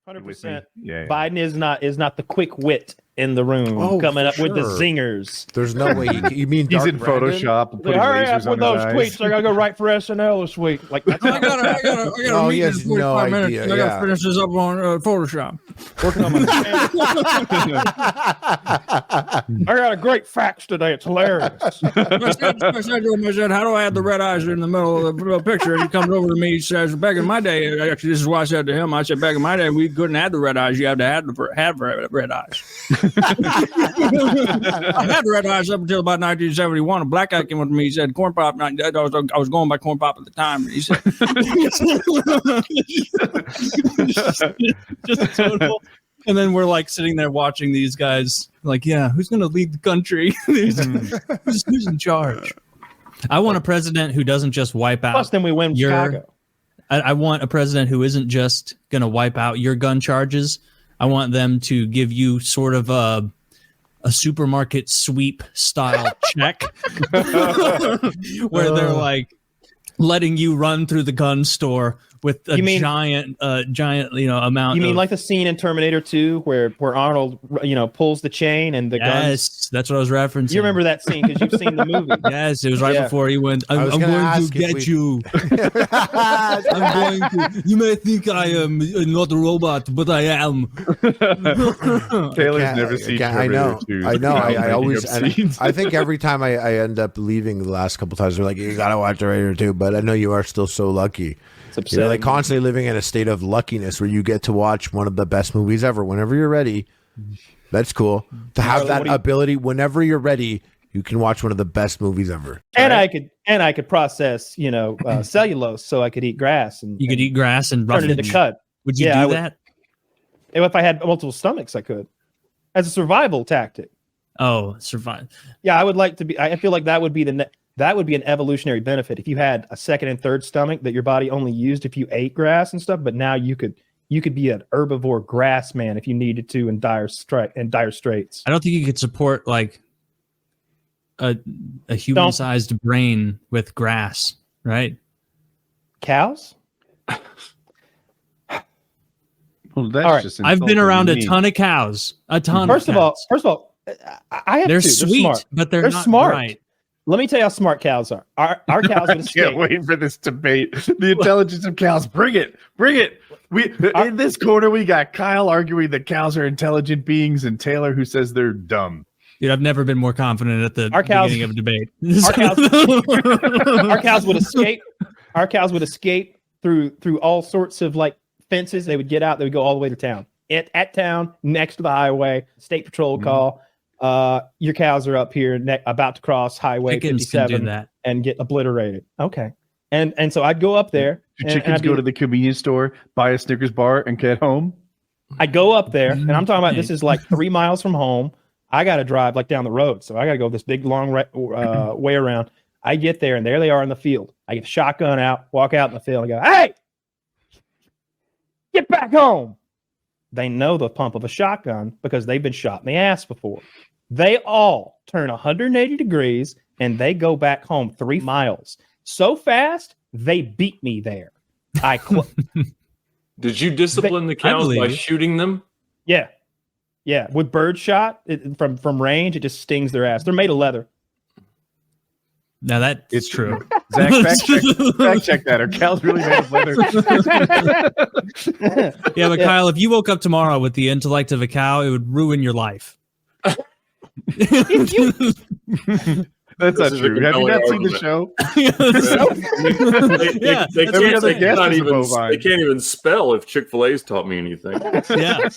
100%. Yeah. Biden is not the quick wit in the room coming up with the zingers. There's no way you mean he's Dark in Brandon? Photoshop and putting Hurry up lasers with on those his tweets. I gotta go write for SNL this week. Like, that's I gotta Oh, meet he in has 45 no minutes. idea, I gotta yeah. finish this up on Photoshop. working on my. I got a great fax today. It's hilarious. I said to him, I said, how do I have the red eyes in the middle of the picture? And he comes over to me, he says, back in my day, actually, this is what I said to him. I said, back in my day, we couldn't have the red eyes. You had to have red eyes. I had red eyes up until about 1971. A black guy came up to me. He said, corn pop. I was going by corn pop at the time. And he said, just total. And then we're like sitting there watching these guys, like, yeah, who's going to lead the country? who's in charge? I want a president who doesn't just wipe out. Plus, then we win Chicago. I want a president who isn't just going to wipe out your gun charges. I want them to give you sort of a supermarket sweep style check where they're like letting you run through the gun store with a giant amount. You mean like the scene in Terminator 2 where Arnold pulls the chain and the guns? Yes, that's what I was referencing. You remember that scene because you've seen the movie. Yes, it was right before he went. I'm going to get you. I'm going to. You may think I am not a robot, but I am. Taylor's never seen Terminator 2. I know. I always. I think every time I end up leaving the last couple times, they're like, "You gotta watch Terminator 2," but I know you are still so lucky. You're like constantly living in a state of luckiness where you get to watch one of the best movies ever whenever you're ready. That's cool to have that ability. Whenever you're ready, you can watch one of the best movies ever. And I could process cellulose, so I could eat grass and you could eat grass and turn it into cut. Would you do that? If I had multiple stomachs, I could, as a survival tactic. Oh, survive. Yeah, I would like to be. I feel like that would be that would be an evolutionary benefit if you had a second and third stomach that your body only used if you ate grass and stuff. But now you could be an herbivore grass man if you needed to in dire straits. I don't think you could support like a human-sized brain with grass, right? Cows? Well, that's just I've been around a ton of cows. First of all, I have they're two. Sweet, smart. but they're not smart. Right. Let me tell you how smart cows are. Our cows would escape. I can't wait for this debate. The intelligence of cows. Bring it. In this corner, we got Kyle arguing that cows are intelligent beings and Taylor who says they're dumb. Dude, I've never been more confident at the beginning of a debate. Our cows would escape. Our cows would escape through all sorts of like fences. They would get out. They would go all the way to town. At town, next to the highway. State patrol call. Your cows are up here about to cross Highway 57 and get obliterated. Okay. And so I'd go up there. Do chickens go to the convenience store, buy a Snickers bar, and get home? I go up there, and I'm talking about this is like 3 miles from home. I got to drive like down the road. So I got to go this big, long way around. I get there, and there they are in the field. I get the shotgun out, walk out in the field, and go, hey, get back home. They know the pump of a shotgun because they've been shot in the ass before. They all turn 180 degrees and they go back home 3 miles so fast they beat me there. Did you discipline the cows by shooting them? Yeah, with bird shot from range, it just stings their ass. They're made of leather. Now it's true. Zach, fact check that. Are cows really made of leather? Yeah, but Kyle, if you woke up tomorrow with the intellect of a cow, it would ruin your life. That's not true. Have you not seen the show? They can't even spell if Chick-fil-A's taught me anything. Yeah.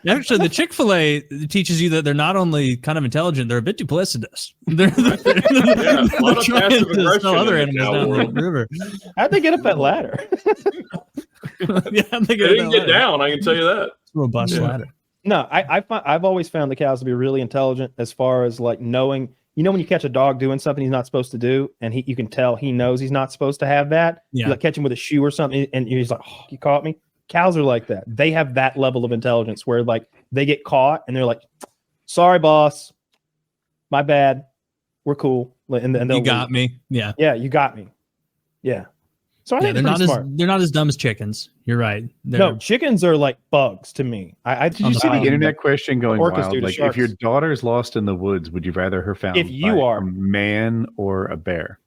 Actually, the Chick-fil-A teaches you that they're not only kind of intelligent, they're a bit duplicitous. They're trying to sell other animals down the river. How'd they get up that ladder? They didn't get down, I can tell you that. It's a robust ladder. No, I've always found the cows to be really intelligent as far as like knowing. You know when you catch a dog doing something he's not supposed to do, and you can tell he knows he's not supposed to have that. Yeah. You like catch him with a shoe or something, and he's like, "Oh, you caught me." Cows are like that. They have that level of intelligence where like they get caught and they're like, "Sorry, boss, my bad. We're cool." And then you got me. Yeah. Yeah, you got me. Yeah. So I think they're not as dumb as chickens. You're right. No, chickens are like bugs to me. Did you see the internet question going wild? Like, if your daughter's lost in the woods, would you rather her found by a man or a bear?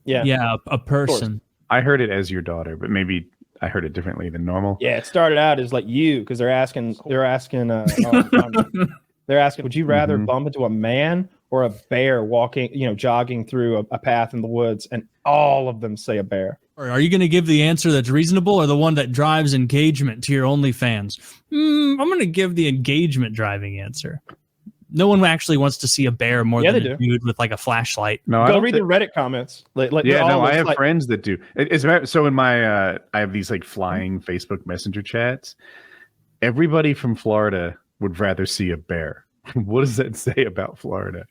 Yeah, a person. I heard it as your daughter, but maybe I heard it differently than normal. Yeah, it started out as like you, because they're asking, would you rather bump into a man or a bear walking, jogging through a path in the woods? And all of them say a bear. Or are you going to give the answer that's reasonable or the one that drives engagement to your OnlyFans? I'm going to give the engagement driving answer. No one actually wants to see a bear more than a dude with like a flashlight. No, go read the Reddit comments. I have friends that do. So in my, I have these like flying Facebook Messenger chats. Everybody from Florida would rather see a bear. What does that say about Florida?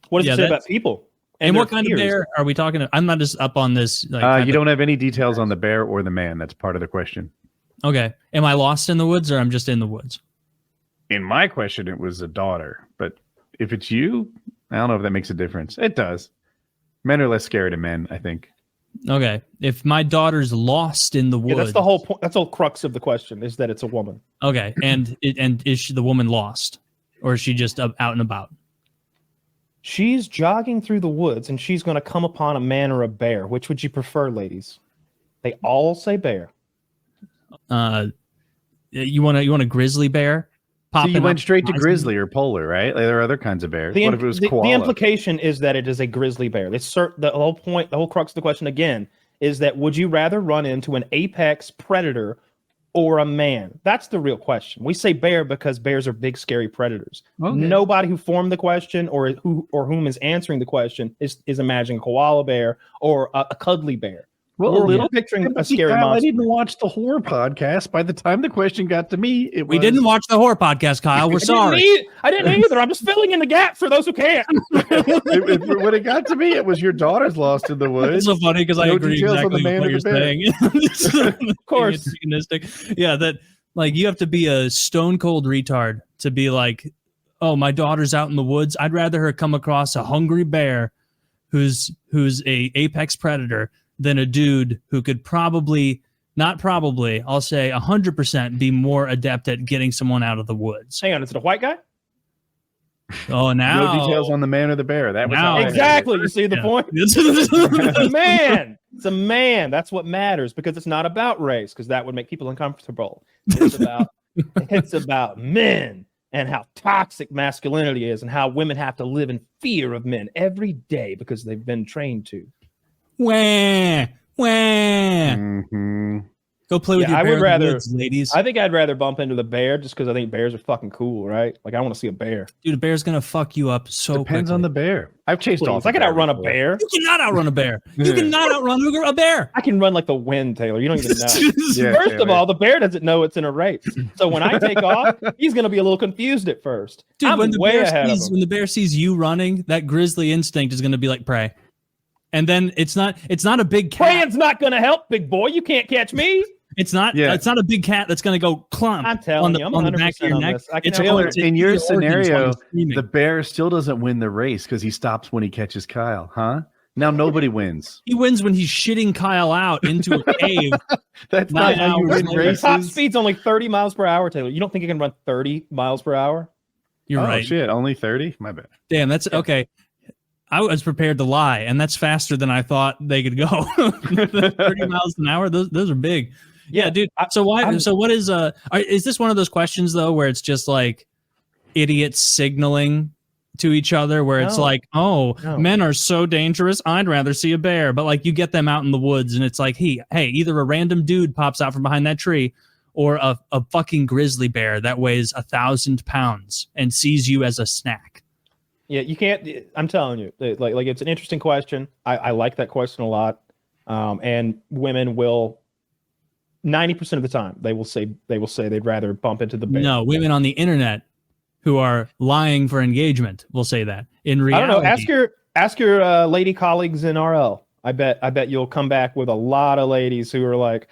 What does it say about people? And what kind of bear are we talking about? I'm not just up on this. You don't have any details on the bear or the man. That's part of the question. Okay. Am I lost in the woods or I'm just in the woods? In my question, it was a daughter. But if it's you, I don't know if that makes a difference. It does. Men are less scared of men, I think. Okay. If my daughter's lost in the woods. That's the whole point. That's the whole crux of the question, is that it's a woman. Okay. And is she the woman lost? Or is she just out and about? She's jogging through the woods and she's going to come upon a man or a bear. Which would you prefer, ladies? They all say bear. You want a grizzly bear? So you went straight to grizzly or polar, right? Like, there are other kinds of bears. What if it was koala? The implication is that it is a grizzly bear. The whole point, the whole crux of the question again is that would you rather run into an apex predator or a man? That's the real question. We say bear because bears are big, scary predators. Okay. Nobody who formed the question or whom is answering the question is imagining a koala bear or a cuddly bear. Well, we're picturing a scary monster. I didn't watch the horror podcast. By the time the question got to me, we didn't watch the horror podcast, Kyle. We're sorry. I didn't either. I'm just filling in the gap for those who can't. When it got to me, it was your daughter's lost in the woods. It's so funny because I agree exactly with what you're saying. Of course. Yeah, that like you have to be a stone cold retard to be like, oh, my daughter's out in the woods. I'd rather her come across a hungry bear who's a apex predator than a dude who could I'll say 100% be more adept at getting someone out of the woods. Hang on, is it a white guy? Oh, now. No details on the man or the bear. That was exactly. You see the point? It's a man. It's a man. That's what matters because it's not about race because that would make people uncomfortable. It's about men and how toxic masculinity is and how women have to live in fear of men every day because they've been trained to. Wah, wah. Mm-hmm. Go play with your bear in the woods, ladies. I think I'd rather bump into the bear just because I think bears are fucking cool, right? Like I want to see a bear. Dude, a bear's gonna fuck you up so Depends quickly. on the bear. I've chased off. I can outrun a bear. You cannot outrun a bear. You cannot outrun a bear. I can run like the wind, Taylor. You don't even know. First of all, the bear doesn't know it's in a race. So when I take off, he's gonna be a little confused at first. Dude, when the bear sees you running, that grizzly instinct is gonna be like prey. And then it's not a big cat. Praying's not going to help, big boy. You can't catch me. It's not a big cat that's going to go clump. I'm telling you, I'm on the back of your neck. In your scenario, the bear still doesn't win the race because he stops when he catches Kyle, huh? Now nobody wins. He wins when he's shitting Kyle out into a cave. That's not how you win races. Top speed's only 30 miles per hour, Taylor. You don't think you can run 30 miles per hour? You're right. Oh, shit. Only 30? My bad. Damn, that's okay. I was prepared to lie, and that's faster than I thought they could go. 30 miles an hour, those are big. Yeah, dude. So what is this one of those questions though where it's just like idiots signaling to each other where it's like, men are so dangerous, I'd rather see a bear. But like you get them out in the woods and it's like, hey, either a random dude pops out from behind that tree or a fucking grizzly bear that weighs 1,000 pounds and sees you as a snack. Yeah, you can't. I'm telling you, like it's an interesting question. I like that question a lot, and women will 90% of the time they will say they'd rather bump into the bear. No, women on the internet who are lying for engagement will say that. In reality, I don't know. Ask your lady colleagues in RL. I bet you'll come back with a lot of ladies who are like,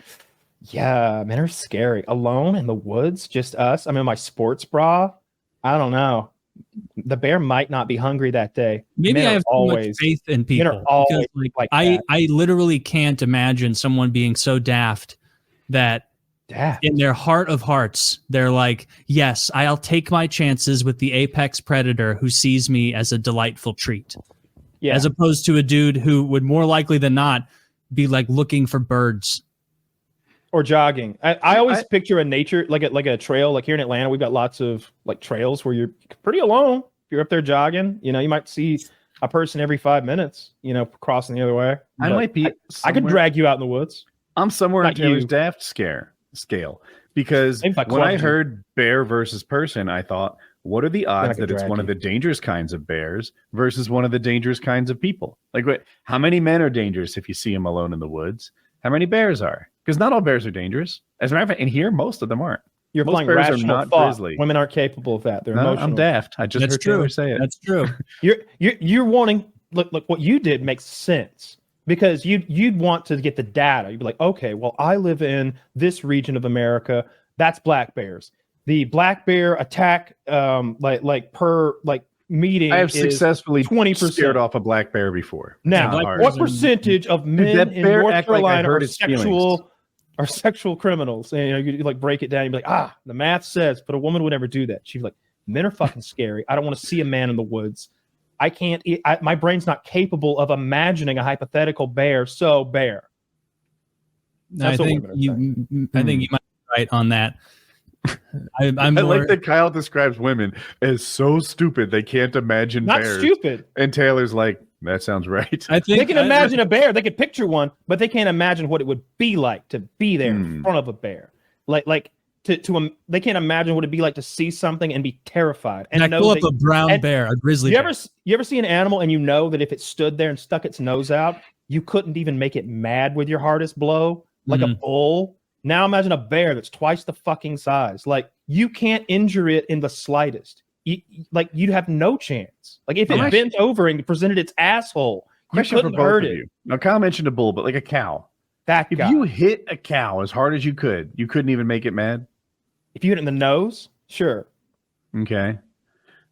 yeah, men are scary. Alone in the woods, just us. I'm in my sports bra. I don't know. the bear might not be hungry that day. Maybe I have too much faith in people. Because, I literally can't imagine someone being so daft that in their heart of hearts, they're like, yes, I'll take my chances with the apex predator who sees me as a delightful treat. Yeah. As opposed to a dude who would more likely than not be like looking for birds. Or jogging. I always picture a nature, like a trail. Like here in Atlanta, we've got lots of like trails where you're pretty alone. If you're up there jogging, you know, you might see a person every 5 minutes, you know, crossing the other way. I could drag you out in the woods. I'm somewhere on Taylor's daft scale because when I heard bear versus person, I thought, what are the odds that it's one of the dangerous kinds of bears versus one of the dangerous kinds of people? Like, how many men are dangerous if you see them alone in the woods? How many bears are? Because not all bears are dangerous. As a matter of fact, in here, most of them aren't. You're most playing bears rational are not thought. grizzly. Women aren't capable of that. They're emotional. I'm daft. I just heard Taylor say it. That's true. You're wanting look what you did makes sense. Because you'd want to get the data. You'd be like, okay, well, I live in this region of America. That's black bears. The black bear attack, meeting. I have successfully 20% scared off a black bear before. Now, what percentage of men in North Carolina are sexual criminals? And you like break it down. You'd be like, the math says, but a woman would never do that. She'd be like, men are fucking scary. I don't want to see a man in the woods. I can't. My brain's not capable of imagining a hypothetical bear. So bear. I think you might be right on that. I like that Kyle describes women as so stupid they can't imagine not bears. Stupid. And Taylor's like, that sounds right. I think they can imagine a bear. They can picture one, but they can't imagine what it would be like to be there in front of a bear. They can't imagine what it'd be like to see something and be terrified. And pull up a brown bear, a grizzly bear. You ever see an animal and you know that if it stood there and stuck its nose out, you couldn't even make it mad with your hardest blow, like a bull? Now imagine a bear that's twice the fucking size. Like, you can't injure it in the slightest. You'd have no chance. Like, if it bent over and presented its asshole, you couldn't hurt it. Now, Kyle mentioned a bull, but like a cow. If you hit a cow as hard as you couldn't even make it mad? If you hit it in the nose, sure. Okay.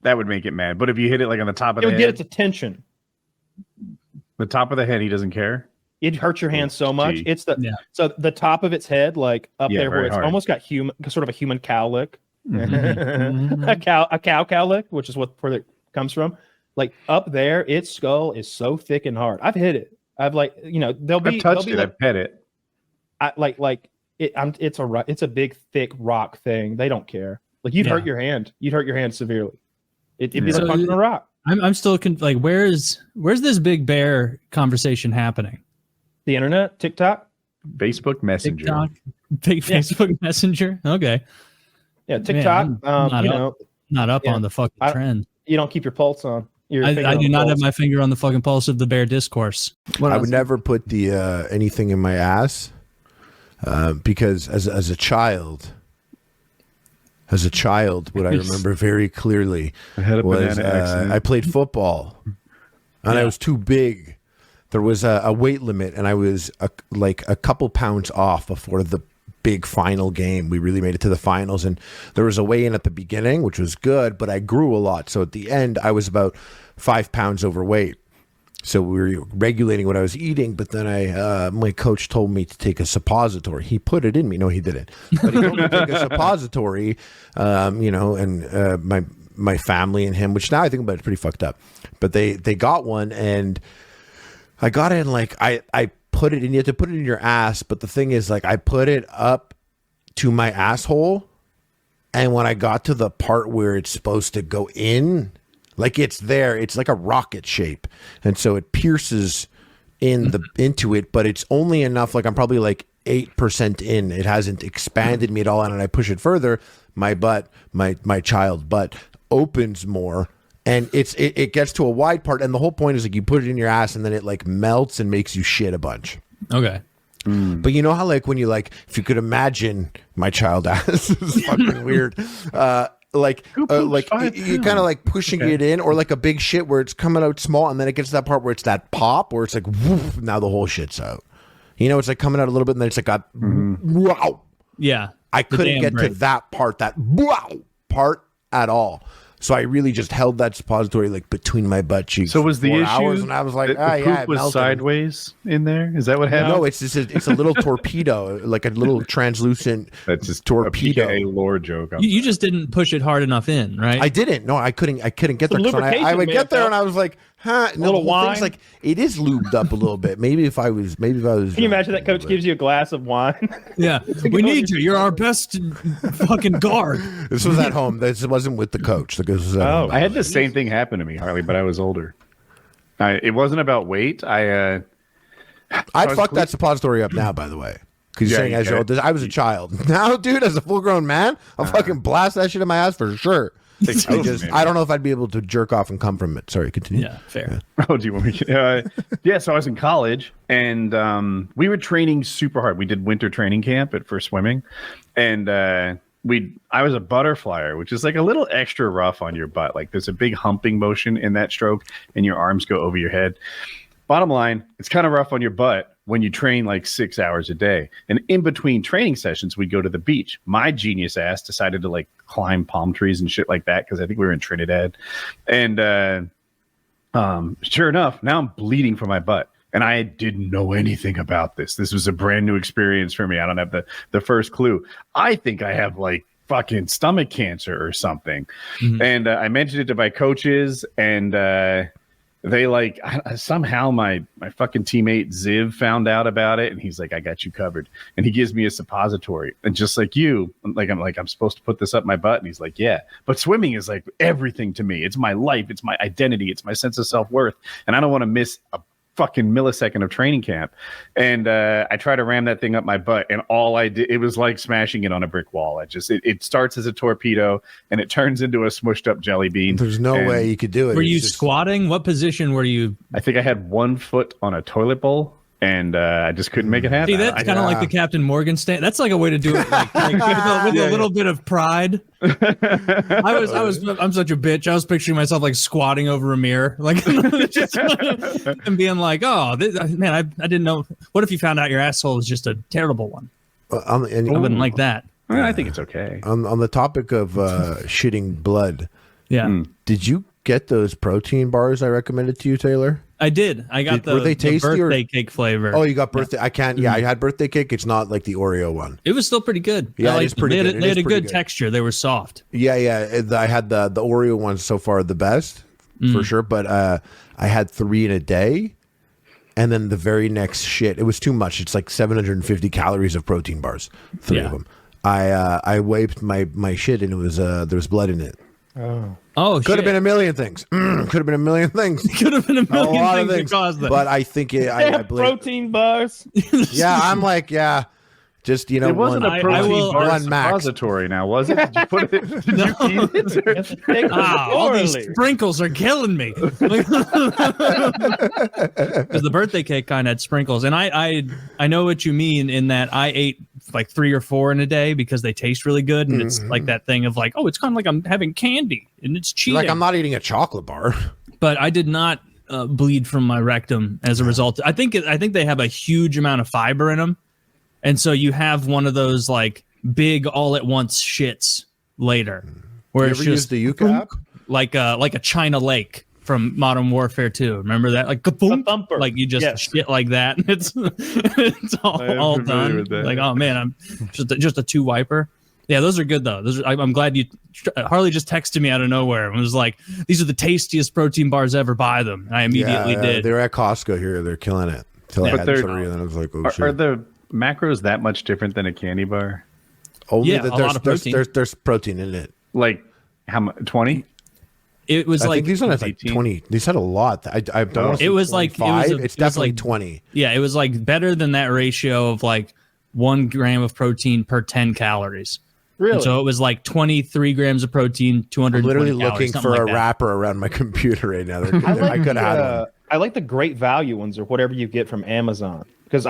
That would make it mad. But if you hit it like on the top of the head? It would get its attention. The top of the head, he doesn't care? It hurts your hand so much. It's so the top of its head, like up there where it's almost got sort of a human cow lick. A cow lick, which is where it comes from. Like up there, its skull is so thick and hard. I've hit it. I've I've touched it. I've pet it. It's a big thick rock thing. They don't care. Like you'd hurt your hand. You'd hurt your hand severely. It'd be like punching a rock. I'm still where's this big bear conversation happening? The internet, TikTok, Facebook Messenger, Facebook Messenger. Okay. Yeah, TikTok. Man, not up on the fucking trend. You don't keep your pulse on. I do not have my finger on the fucking pulse of the bear discourse. I would never put the anything in my ass because as a child, what I remember very clearly was I played football and I was too big. There was a weight limit and I was a couple pounds off before the big final game. We really made it to the finals, and there was a weigh-in at the beginning, which was good, but I grew a lot. So at the end, I was about 5 pounds overweight. So we were regulating what I was eating, but then my coach told me to take a suppository. He put it in me. No, he didn't. But he told me to take a suppository, and my family and him, which now I think about it, it's pretty fucked up. But they got one, and I got it, and I put it in. You have to put it in your ass, but the thing is, I put it up to my asshole, and when I got to the part where it's supposed to go in, it's there, it's like a rocket shape, and so it pierces into it, but it's only enough. I'm probably 8% in. It hasn't expanded me at all, and I push it further. My butt, my child butt opens more. And it gets to a wide part, and the whole point is you put it in your ass, and then it melts and makes you shit a bunch. Okay. But you know how when you if you could imagine my child ass is fucking weird. You kind of pushing it in, or a big shit where it's coming out small, and then it gets to that part where it's that pop, where it's woof, now the whole shit's out. It's coming out a little bit, and then it's wow. Yeah. I couldn't get to that part, that wow part at all. So I really just held that suppository like between my butt cheeks. So was the issue hours, and I was like, the poop was sideways in there? Is that what happened? No, it's a little torpedo, like a little translucent. That's just torpedo. A lore joke. You just didn't push it hard enough in, right? I didn't. No, I couldn't get there. I would get there and I was like, huh? A little wine. Like it is lubed up a little bit. Maybe if I was. Can you imagine that coach gives you a glass of wine? Yeah, we need you. You're our best fucking guard. This was at home. This wasn't with the coach. This was at home. I had the same thing happen to me, Harley, but I was older. It wasn't about weight. I'd fuck that suppository up now, by the way. Because you're saying as you're old, I was a child. Now, dude, as a full-grown man, I'll fucking blast that shit in my ass for sure. I don't know if I'd be able to jerk off and come from it. Sorry, continue. Yeah, fair. Oh, do you want me to? So I was in college, and we were training super hard. We did winter training camp for swimming, and I was a butterflyer, which is like a little extra rough on your butt. Like there's a big humping motion in that stroke, and your arms go over your head. Bottom line, it's kind of rough on your butt when you train like 6 hours a day. And in between training sessions, we'd go to the beach. My genius ass decided to like climb palm trees and shit like that because I think we were in Trinidad. And sure enough, now I'm bleeding from my butt. And I didn't know anything about this. This was a brand new experience for me. I don't have the first clue. I think I have like fucking stomach cancer or something. Mm-hmm. And I mentioned it to my coaches, and they like somehow my fucking teammate Ziv found out about it, and he's like, I got you covered. And he gives me a suppository. And just like you, I'm supposed to put this up my butt. And he's like, yeah, but swimming is like everything to me. It's my life. It's my identity. It's my sense of self-worth. And I don't want to miss a fucking millisecond of training camp. And I try to ram that thing up my butt, and all I did, it was like smashing it on a brick wall. It starts as a torpedo and it turns into a smushed up jelly bean. There's no way you could do it. Were you squatting? What position were you? I think I had 1 foot on a toilet bowl, and I just couldn't make it happen. See, that's kind of like the Captain Morgan stand. That's like a way to do it, like with a little bit of pride. I'm such a bitch. I was picturing myself like squatting over a mirror, like, and being like, "Oh, man, I didn't know." What if you found out your asshole was just a terrible one? I wouldn't like that. I think it's okay. On the topic of shitting blood, did you get those protein bars I recommended to you, Taylor? I did. I got the birthday cake flavor. Oh, you got birthday. I can't. Yeah, I had birthday cake. It's not like the Oreo one. It was still pretty good. Yeah, it's pretty good. They had a good texture. They were soft. Yeah. I had the Oreo ones so far the best for sure. But I had 3 in a day, and then the very next shit. It was too much. It's like 750 calories of protein bars. 3 of them. I wiped my shit, and it was there was blood in it. Oh, could have been a million things. Could have been a million things. Could have been a million things that caused that. But I think I believe protein bars. Yeah, I'm like, yeah. Just, it wasn't a protein bar suppository now, was it? Did you put it? Did you eat it? All these sprinkles are killing me. Because the birthday cake kind had sprinkles, and I know what you mean in that I ate like 3 or 4 in a day because they taste really good, and it's like that thing of like, oh, it's kind of like I'm having candy, and it's cheating. Like I'm not eating a chocolate bar. But I did not bleed from my rectum as a result. I think they have a huge amount of fiber in them. And so you have one of those like big all at once shits later, where it's just the Yuka app? like a China Lake from Modern Warfare 2. Remember that? Like thumper. Like you just shit like that. It's all done. Like, oh man, I'm just a 2 wiper. Yeah, those are good though. I'm glad you. Harley just texted me out of nowhere and was like, "These are the tastiest protein bars ever. Buy them." And I immediately did. They're at Costco here. They're killing it. I had 3, and then I was like, "Oh shit." Are the macros that much different than a candy bar? Only that there's protein in it. Like how much? 20? It was I think these ones had like 20. These had a lot. I don't know. It was like 5. It's definitely like 20. Yeah, it was like better than that ratio of like 1 gram of protein per 10 calories. Really? And so it was like 23 grams of protein, 220 I'm literally calories, looking for like a that. wrapper around my computer right now. I could have had one. I like the great value ones or whatever you get from Amazon because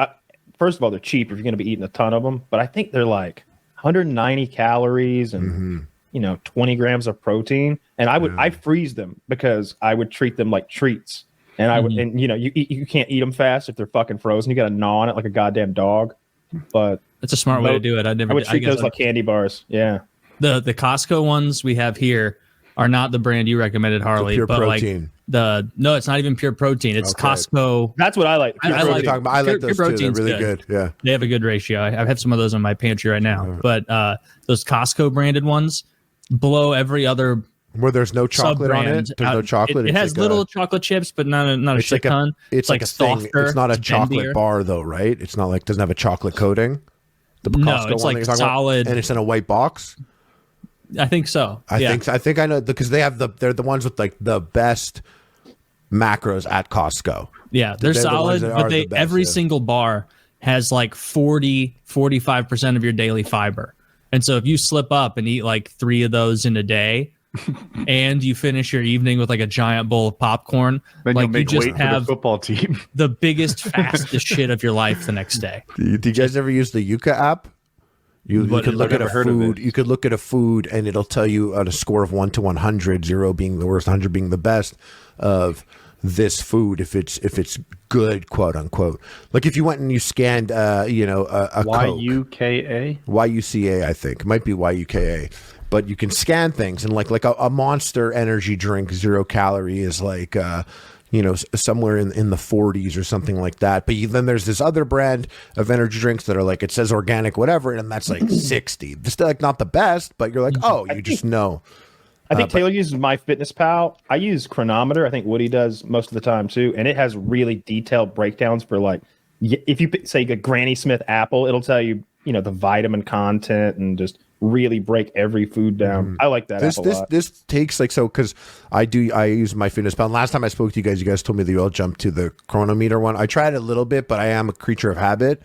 first of all, they're cheap if you're going to be eating a ton of them, but I think they're like 190 calories and 20 grams of protein. And I freeze them because I would treat them like treats. And I would, and you can't eat them fast if they're fucking frozen. You got to gnaw on it like a goddamn dog. But that's a smart way to do it. I would treat those like candy bars. Yeah. The Costco ones we have here, are not the brand you recommended, Harley. Pure but protein. Like no, it's not even pure protein. It's Costco. That's what I like. I like talking about. I like those too. They're really good. Yeah, they have a good ratio. I have some of those in my pantry right now. But those Costco branded ones blow every other. Where there's no chocolate on it. There's no chocolate. It has like little chocolate chips, but not a shit ton. It's like a softer. It's not a chocolate bar though, right? It's not like doesn't have a chocolate coating. The Costco it's like solid, and it's in a white box. I think so. I think I know because they're the ones with like the best macros at Costco. Yeah, they're solid, but every single bar has like 45% of your daily fiber. And so if you slip up and eat like 3 of those in a day and you finish your evening with like a giant bowl of popcorn, then like you just have the football team. The biggest, fastest shit of your life the next day. Do you guys ever use the Yuka app? You could look at a food. You could look at a food, and it'll tell you on a score of 1 to 100, 0 being the worst, 100 being the best of this food. If it's good, quote unquote. Like if you went and you scanned, a YUKA, YUCA, I think it might be YUKA. But you can scan things, and like a Monster energy drink, 0 calorie is like somewhere in the 40s or something like that. But then there's this other brand of energy drinks that are like it says organic whatever, and that's like 60. It's still like not the best, but you're like, just know. I think Taylor uses MyFitnessPal. I use Chronometer. I think Woody does most of the time too, and it has really detailed breakdowns for like if you say a Granny Smith apple, it'll tell you the vitamin content and just really break every food down. I like that app a lot. This takes because I use MyFitnessPal. And last time I spoke to you guys told me that you all jumped to the Chronometer one. I tried it a little bit, but I am a creature of habit.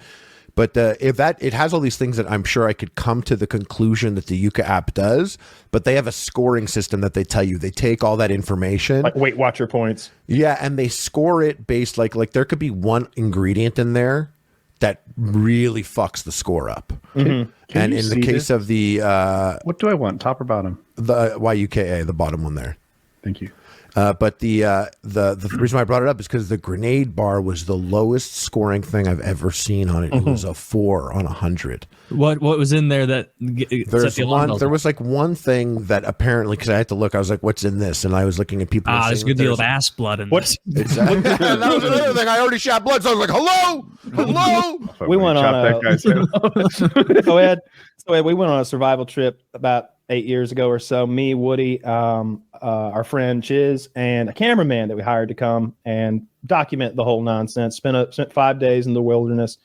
But it has all these things that I'm sure I could come to the conclusion that the Yuka app does, but they have a scoring system that they tell you. They take all that information. Like Weight Watcher points. Yeah, and they score it based like there could be one ingredient in there that really fucks the score up. Mm-hmm. And in the case of the what do I want, top or bottom? The YUKA, the bottom one there. Thank you. But the reason why I brought it up is because the grenade bar was the lowest scoring thing I've ever seen on it. It was a 4 on 100. What was in there that there was like one thing that apparently, because I had to look, I was like, what's in this? And I was looking at people. There's a good deal of ass blood in this. Exactly. That was another thing. I already shot blood, so I was like, hello. We went on a survival trip about 8 years ago or so. Me, Woody, our friend Chiz, and a cameraman that we hired to come and document the whole nonsense. Spent 5 days in the wilderness.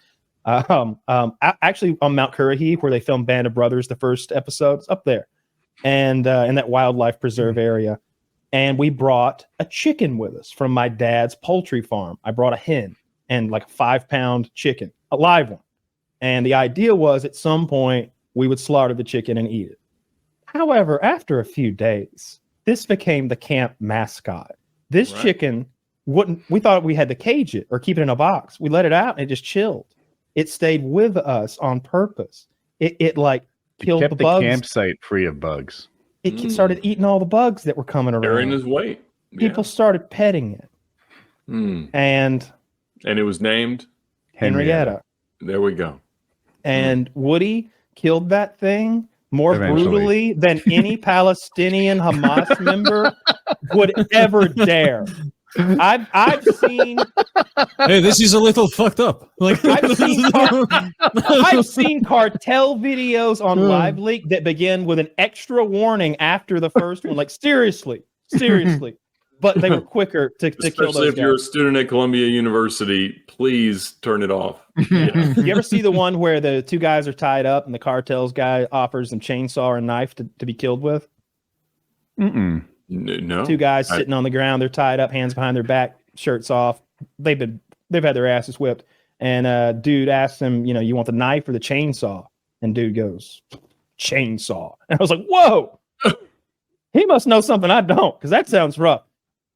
Actually on Mount Currahee, where they filmed Band of Brothers, the first episodes up there, and in that wildlife preserve area. And we brought a chicken with us from my dad's poultry farm. I brought a hen and like a 5-pound chicken, a live one. And the idea was at some point we would slaughter the chicken and eat it. However, after a few days, this became the camp mascot. This chicken we thought we had to cage it or keep it in a box. We let it out and it just chilled. It stayed with us on purpose. It like killed the bugs. The campsite free of bugs. It started eating all the bugs that were coming around. Carrying his weight. People started petting it. And it was named Henrietta. There we go. And Woody killed that thing more brutally than any Palestinian Hamas member would ever dare. I've seen. Hey, this is a little fucked up. Like I've seen cartel videos on Live Leak that begin with an extra warning after the first one. Like seriously. But they were quicker to kill those guys. Especially if you're a student at Columbia University, please turn it off. Yeah. You ever see the one where the 2 guys are tied up and the cartel's guy offers them chainsaw or knife to be killed with? No. 2 guys sitting on the ground, they're tied up, hands behind their back, shirts off. They've had their asses whipped. And dude asks him, you want the knife or the chainsaw? And dude goes, chainsaw. And I was like, whoa, he must know something I don't, because that sounds rough.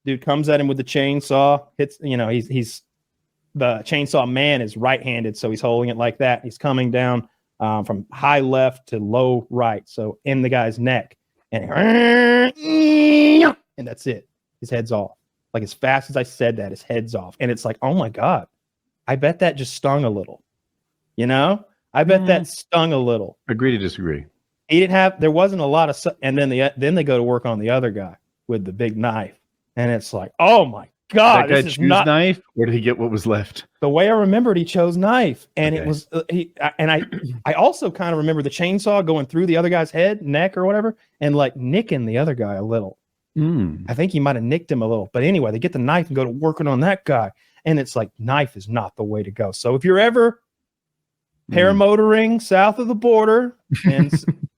Dude comes at him with the chainsaw, hits, he's the chainsaw man is right-handed, so he's holding it like that. He's coming down from high left to low right, so in the guy's neck. And that's it. His head's off. Like as fast as I said that, his head's off. And it's like, oh my God, I bet that just stung a little. I bet that stung a little. Agree to disagree. He didn't have. There wasn't a lot of. And then they go to work on the other guy with the big knife, and it's like, oh my God, that guy choose knife, or did he get what was left? The way I remembered, he chose knife, and it was I also kind of remember the chainsaw going through the other guy's head, neck, or whatever, and like nicking the other guy a little. I think he might have nicked him a little, but anyway, they get the knife and go to working on that guy, and it's like knife is not the way to go. So if you're ever paramotoring south of the border and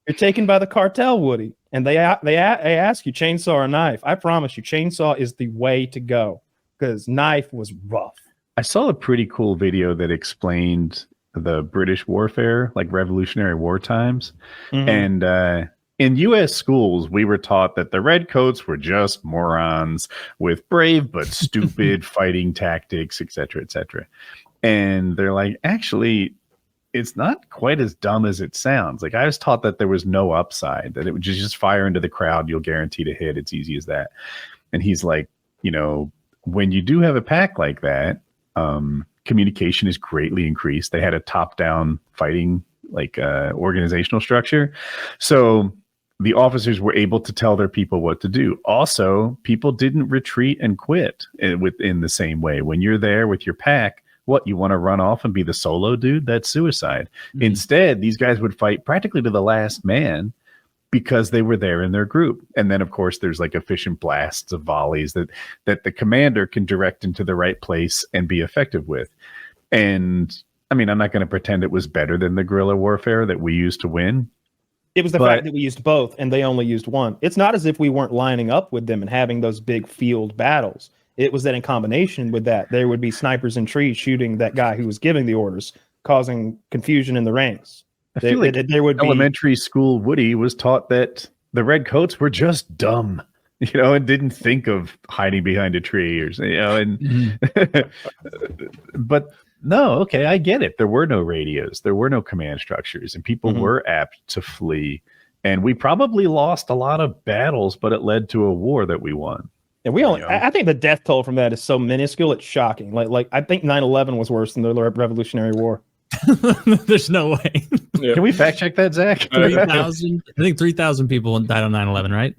you're taken by the cartel, Woody, and they ask you chainsaw or knife, I promise you, chainsaw is the way to go because knife was rough. I saw a pretty cool video that explained the British warfare, like Revolutionary War times, and in U.S. schools, we were taught that the redcoats were just morons with brave but stupid fighting tactics, etc., etc. And they're like, actually, it's not quite as dumb as it sounds. Like I was taught that there was no upside, that it would just fire into the crowd, you'll guarantee to hit. It's easy as that. And he's like, when you do have a pack like that, communication is greatly increased. They had a top-down fighting organizational structure. So the officers were able to tell their people what to do. Also, people didn't retreat and quit in the same way. When you're there with your pack, you want to run off and be the solo dude? That's suicide. Instead, these guys would fight practically to the last man because they were there in their group. And then, of course, there's like efficient blasts of volleys that the commander can direct into the right place and be effective with. And I mean, I'm not going to pretend it was better than the guerrilla warfare that we used to win. It was the fact that we used both and they only used one. It's not as if we weren't lining up with them and having those big field battles. It was that in combination with that, there would be snipers in trees shooting that guy who was giving the orders, causing confusion in the ranks. I feel like there would elementary school Woody was taught that the redcoats were just dumb, and didn't think of hiding behind a tree but no, okay, I get it. There were no radios, there were no command structures, and people were apt to flee. And we probably lost a lot of battles, but it led to a war that we won. And I think the death toll from that is so minuscule, it's shocking. Like I think 9/11 was worse than the Revolutionary War. There's no way. Can we fact check that, Zach? 3,000. I think 3,000 people died on 9/11, right?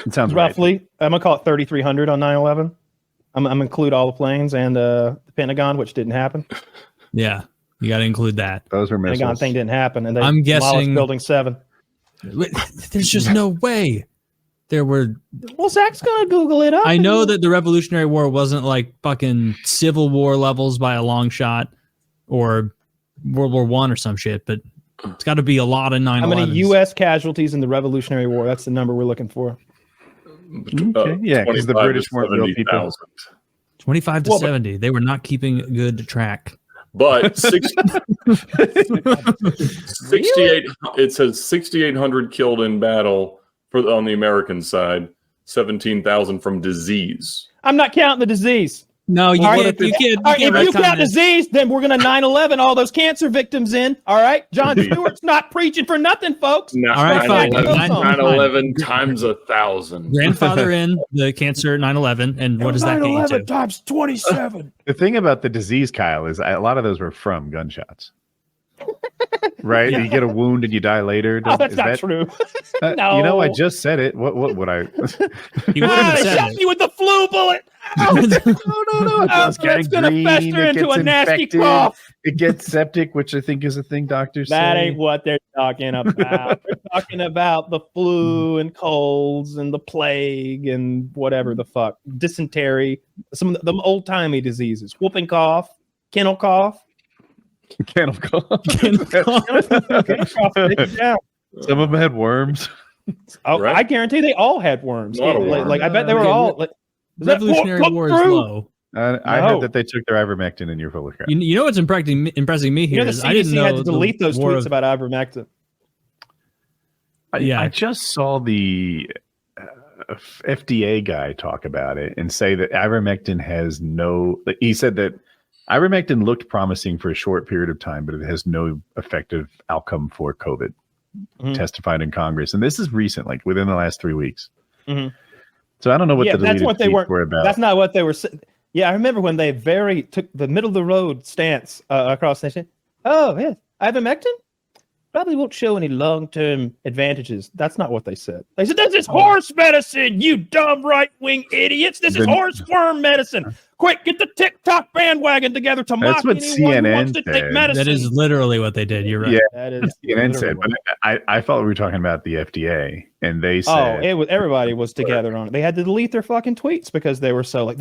It sounds roughly. Right. I'm gonna call it 3,300 on 9/11. I'm include all the planes and the Pentagon, which didn't happen. Yeah, you got to include that. Those were missiles. Pentagon thing didn't happen, and I'm guessing Building 7. There's just no way. There were. Well, Zach's gonna Google it up. I know that the Revolutionary War wasn't like fucking Civil War levels by a long shot, or World War I or some shit, but it's got to be a lot of 9/11. How many U.S. casualties in the Revolutionary War? That's the number we're looking for. Okay. Yeah, because the British weren't real people. 25 to 70. They were not keeping good track. But 68. It says 6,800 killed in battle on the American side. 17,000 from disease. I'm not counting the disease. No, you can't. If you count disease, then we're going to 9/11 all those cancer victims in. All right, John Stewart's not preaching for nothing, folks. No, all right, fine. 9/11 times 1,000. Grandfather in the cancer 9/11, and what does that get you to? 9/11 times 27. The thing about the disease, Kyle, is a lot of those were from gunshots. Right? Yeah. You get a wound and you die later. That's not true. No. I just said it. What would I? He shot me with the flu bullet. No. It's going to fester into a nasty cough. It gets septic, which I think is a thing doctors say. That ain't what they're talking about. They're talking about the flu and colds and the plague and whatever the fuck. Dysentery. Some of the old-timey diseases. Whooping cough. Kennel cough. Kennel cough. Some of them had worms. Oh, right. I guarantee they all had worms. Like I bet they were all. Like, Revolutionary War is low. I heard that they took their ivermectin and you're full of crap. You know what's impressing me here is the CDC I didn't know had to delete those tweets about ivermectin. I just saw the FDA guy talk about it and say that ivermectin has no. He said that ivermectin looked promising for a short period of time, but it has no effective outcome for COVID. Testified in Congress, and this is recent, like within the last 3 weeks. So I don't know what the that's what they were about. That's not what they were saying. Yeah, I remember when they took the middle of the road stance across the nation. Oh, yeah, ivermectin. probably won't show any long-term advantages. That's not what they said. They said, this is horse medicine, you dumb right-wing idiots. This is horseworm medicine. Quick, get the TikTok bandwagon together to mock anyone who wants to take medicine. That is literally what they did. You're right. Yeah, that is CNN said, but I thought we were talking about the FDA, and they said, everybody was together on it. They had to delete their fucking tweets because they were so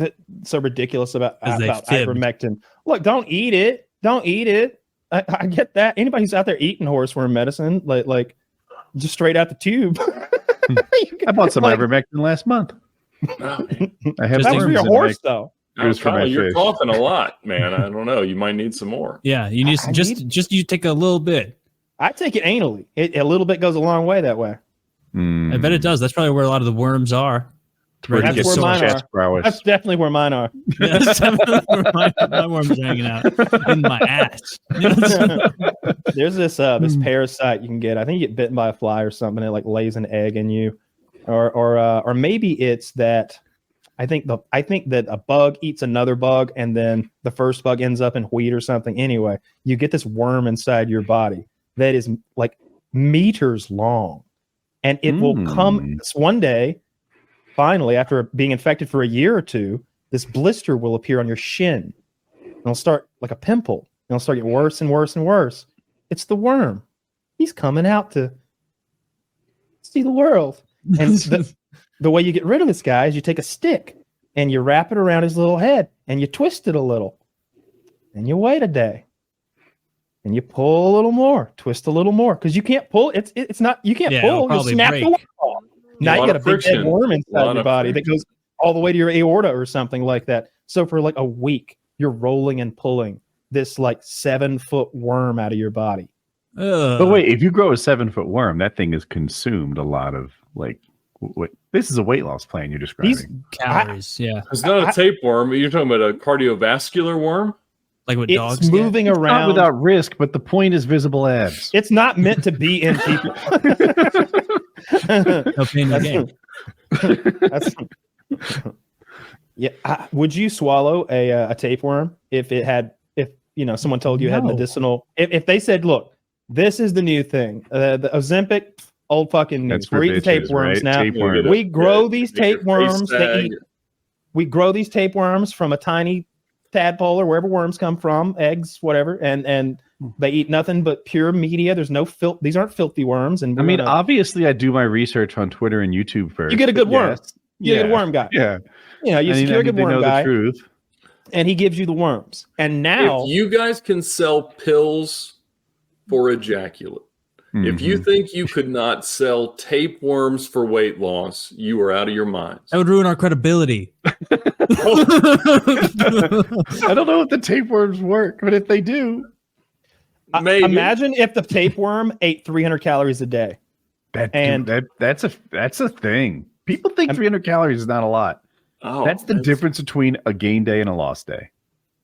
ridiculous about ivermectin. Look, don't eat it. Don't eat it. I get that. Anybody who's out there eating horseworm medicine, like just straight out the tube. I bought some ivermectin last month. I have that was for your horse, though. You're coughing a lot, man. I don't know. You might need some more. Yeah, you need just you take a little bit. I take it anally. A little bit goes a long way that way. I bet it does. That's probably where a lot of the worms are. That's where mine are. That's definitely where mine are. Yeah, that's definitely where my worms are hanging out in my ass. There's this parasite you can get. I think you get bitten by a fly or something. It like lays an egg in you, or maybe it's that. I think that a bug eats another bug, and then the first bug ends up in wheat or something. Anyway, you get this worm inside your body that is like meters long, and it will come one day. Finally, after being infected for a year or two, this blister will appear on your shin. It'll start like a pimple. It'll start getting worse and worse and worse. It's the worm. He's coming out to see the world. And the way you get rid of this guy is you take a stick and you wrap it around his little head and you twist it a little. And you wait a day. And you pull a little more, twist a little more. Because you can't pull. It's not, you can't pull. You'll snap the worm off. Now you got a big dead worm inside your body that goes all the way to your aorta or something like that. So for like a week, you're rolling and pulling this like 7-foot worm out of your body. But wait, if you grow a 7-foot worm, that thing has consumed a lot of like. This is a weight loss plan you're describing. These calories, yeah. It's not a tapeworm. You're talking about a cardiovascular worm. Like what dogs it's moving get? around Not without risk, but the point is visible abs. It's not meant to be in people. No pain, no gain. Yeah. Would you swallow a tapeworm if someone told you it had medicinal? If they said, look, this is the new thing, the Ozempic, old fucking news. We're eating tapeworms now. We grow these tapeworms. We grow these tapeworms from a tiny tadpole or wherever worms come from, eggs, whatever, and they eat nothing but pure media. There's no filth. These aren't filthy worms. And obviously, I do my research on Twitter and YouTube first. You get a good worm. You get a worm guy. Yeah. You secure a good worm guy. The truth. And he gives you the worms. And now, if you guys can sell pills for ejaculate, if you think you could not sell tapeworms for weight loss, you are out of your minds. That would ruin our credibility. I don't know if the tapeworms work, but if they do, maybe. Imagine if the tapeworm ate 300 calories a day. That's a thing. People think 300 calories is not a lot. That's the difference between a gain day and a loss day.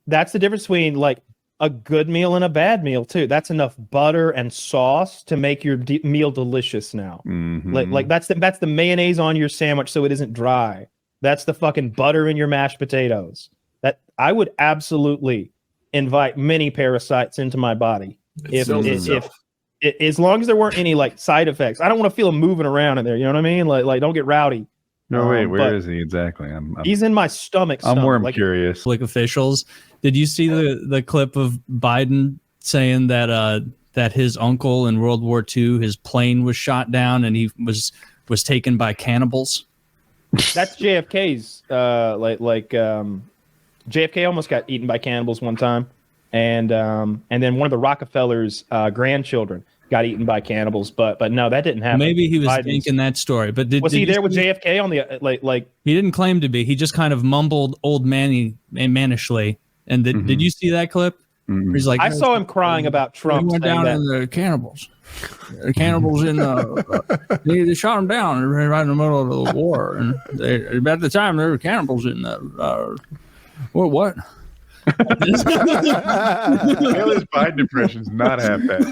That's the difference between like a good meal and a bad meal too. That's enough butter and sauce to make your meal delicious now. Mm-hmm. Like that's the mayonnaise on your sandwich so it isn't dry. That's the fucking butter in your mashed potatoes. That I would absolutely invite many parasites into my body if as long as there weren't any like side effects. I don't want to feel them moving around in there. You know what I mean? Like don't get rowdy. No, wait, where is he exactly? He's in my stomach. I'm more curious. Like officials, did you see the clip of Biden saying that his uncle in World War II, his plane was shot down and he was taken by cannibals? That's JFK's. JFK almost got eaten by cannibals one time, and then one of the Rockefellers' grandchildren got eaten by cannibals, but no, that didn't happen. Maybe he was thinking that story, but was he there with JFK on the like? He didn't claim to be. He just kind of mumbled old manishly. And did you see that clip? Mm-hmm. He's like, I saw him crying about Trump. He went down in the cannibals. The cannibals in they shot him down right in the middle of the war, and at the time there were cannibals in the what? His Biden impression's not half bad.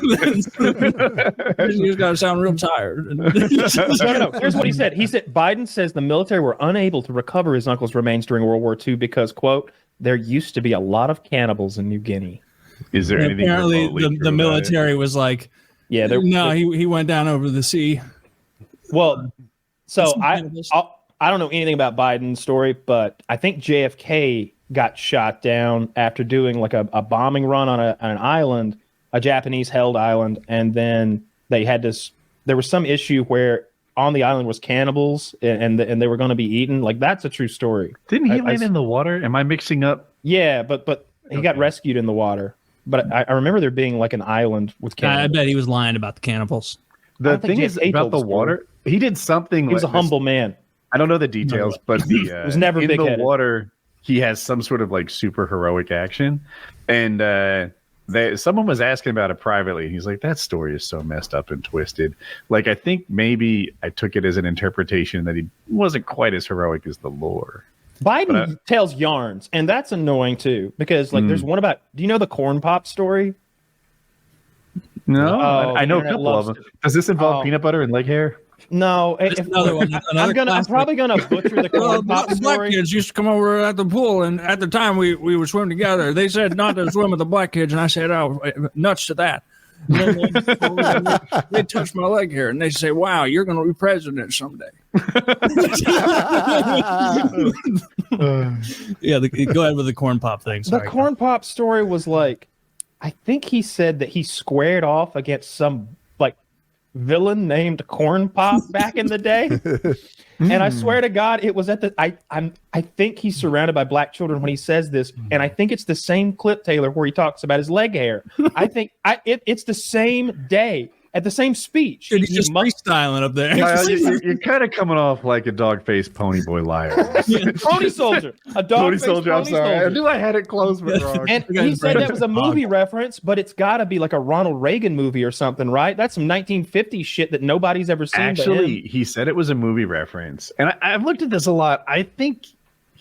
He's got to sound real tired. No. Here's what he said. He said Biden says the military were unable to recover his uncle's remains during World War II because, quote, there used to be a lot of cannibals in New Guinea. Is there anything? Apparently, the military was like, Yeah, he went down over the sea. Well, so I don't know anything about Biden's story, but I think JFK got shot down after doing like a bombing run on an island, a Japanese-held island, and then they had this. There was some issue where on the island was cannibals, and they were going to be eaten. Like, that's a true story. Didn't he land in the water? Am I mixing up? Yeah, but he got rescued in the water. But I remember there being like an island with cannibals. I bet he was lying about the cannibals. The thing is about the water. He did something. He was a humble man. I don't know the details, but the was never in big-headed. the water, he has some sort of like super heroic action, and someone was asking about it privately. He's like, that story is so messed up and twisted. Like, I think maybe I took it as an interpretation that he wasn't quite as heroic as the lore. Biden tells yarns, and that's annoying too, because like there's one about. Do you know the corn pop story? No, I know a couple of them. Does this involve peanut butter and leg hair? No, another one. I'm probably gonna butcher the corn pop story. Black kids used to come over at the pool, and at the time we would swim together. They said not to swim with the black kids, and I said, "Oh, nuts to that." They touch my leg here, and they say, "Wow, you're going to be president someday." Go ahead with the corn pop thing. Sorry, the corn pop story was like, I think he said that he squared off against some like villain named Corn Pop back in the day. And I swear to God, it was at the I think he's surrounded by black children when he says this, and I think it's the same clip, Taylor, where he talks about his leg hair. I think it's the same day at the same speech. Dude, he's just freestyling up there. You're kind of coming off like a dog-faced pony boy liar. Pony soldier, a dog-faced pony soldier. I'm sorry. I knew I had it close but wrong. And he said that was a movie reference, but it's got to be like a Ronald Reagan movie or something, right? That's some 1950s shit that nobody's ever seen. Actually, he said it was a movie reference, and I've looked at this a lot. I think